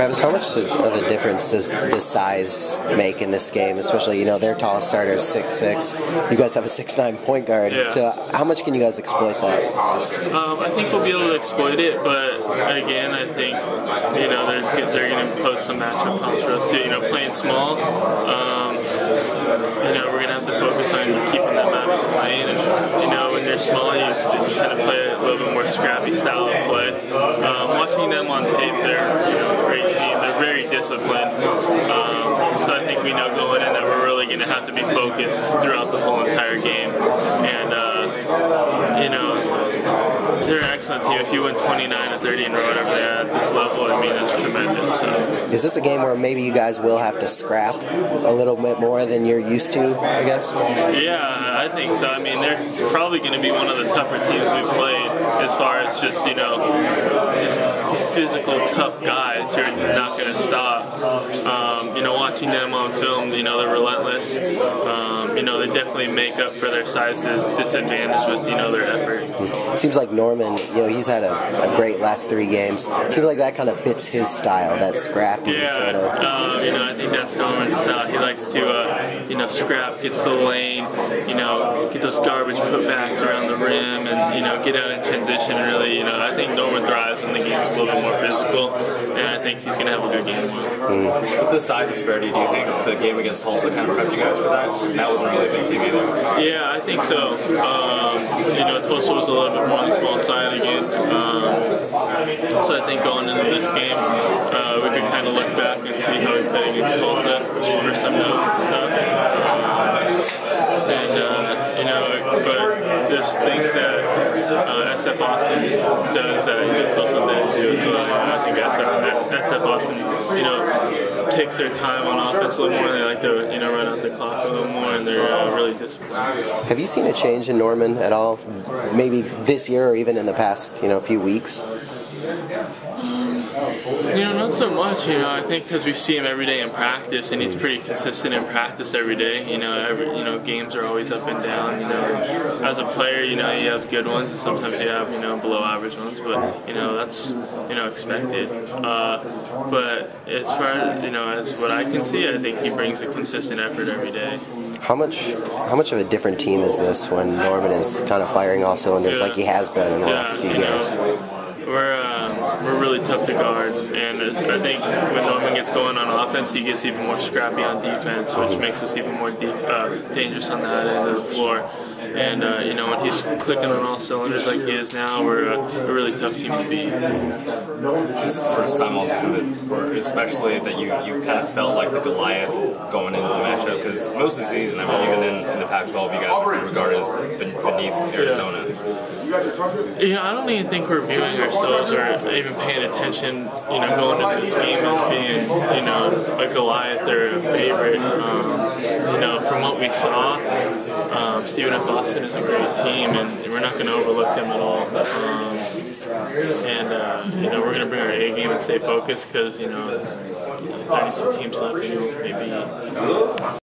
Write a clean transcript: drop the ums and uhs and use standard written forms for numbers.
Travis, how much of a difference does this size make in this game? Especially, you know, their tallest starter is 6'6". You guys have a 6'9" point guard. Yeah. So how much can you guys exploit that? I think we'll be able to exploit it, but again, I think, you know, they're going to pose some matchup problems for us too. You know, playing small, you know, we're going to have to focus on keeping them out of the lane. And, you know, when they're small, you tend to play a little bit more scrappy style of play. Watching them on tape, they're, you know, a great team. They're very disciplined. So I think we know going in that we're really going to have to be focused throughout the whole entire game. And, you know, they're an excellent team. If you win 29-30 or whatever they're at this level, I mean, that's tremendous. So. Is this a game where maybe you guys will have to scrap a little bit more than you're used to, I guess? Yeah, I think so. I mean, they're probably going to be one of the tougher teams we've played as far as just, you know, just physical, tough guys who are not going to stop. You know, watching them on film, you know, they're relentless. You know, they definitely make up for their size disadvantage with, you know, their effort. It seems like Norman, you know, he's had a great last 3 games. It seems like that kind of fits his style, that scrappy sort of. You know, I think that's Norman's style. He likes to, you know, scrap, get to the lane, you know, get those garbage putbacks around the rim, and, you know, get out in transition. And really, you know, I think Norman thrives when the game's a little bit more physical, and I think he's going to have a good game tomorrow. With the size disparity, do you think the game against Tulsa kind of prepped you guys for that? That wasn't really a big team either. Yeah, I think so. You know, Tulsa was a little bit more on the small side again. So I think going into this game, we could kind of look back and see how we played against Tulsa for some notes and stuff. You know, but there's things that SF Austin does that, you know, Tulsa didn't do as well. I think SF Austin, you know, takes their time on offense a little more. They like to, you know, run out the clock a little more, and they're really disciplined. Have you seen a change in Norman at all? Maybe this year or even in the past, you know, few weeks? You know, not so much. You know, I think because we see him every day in practice, and he's pretty consistent in practice every day. You know, games are always up and down. You know, as a player, you know, you have good ones, and sometimes you have, you know, below average ones. But you know, that's, you know, expected. But as far as, you know, as what I can see, I think he brings a consistent effort every day. How much of a different team is this when Norman is kind of firing all cylinders like he has been in the last few games? We're really tough to guard, and I think when Norman gets going on offense, he gets even more scrappy on defense, which makes us even more dangerous on that end of the floor. And you know, when he's clicking on all cylinders like he is now, we're a really tough team to beat. This is the first time also, especially that you kind of felt like the Goliath going into the matchup, because most of the season, I mean, even in the Pac-12, you guys were regarded as beneath Arizona. Yeah, I don't even think we're viewing ourselves or even paying attention, you know, going into this game as being, you know, a Goliath or a favorite. You know, from what we saw, Stephen F. Austin is a great team, and we're not going to overlook them at all. You know, we're going to bring our A game and stay focused because, you know, 32 teams left, maybe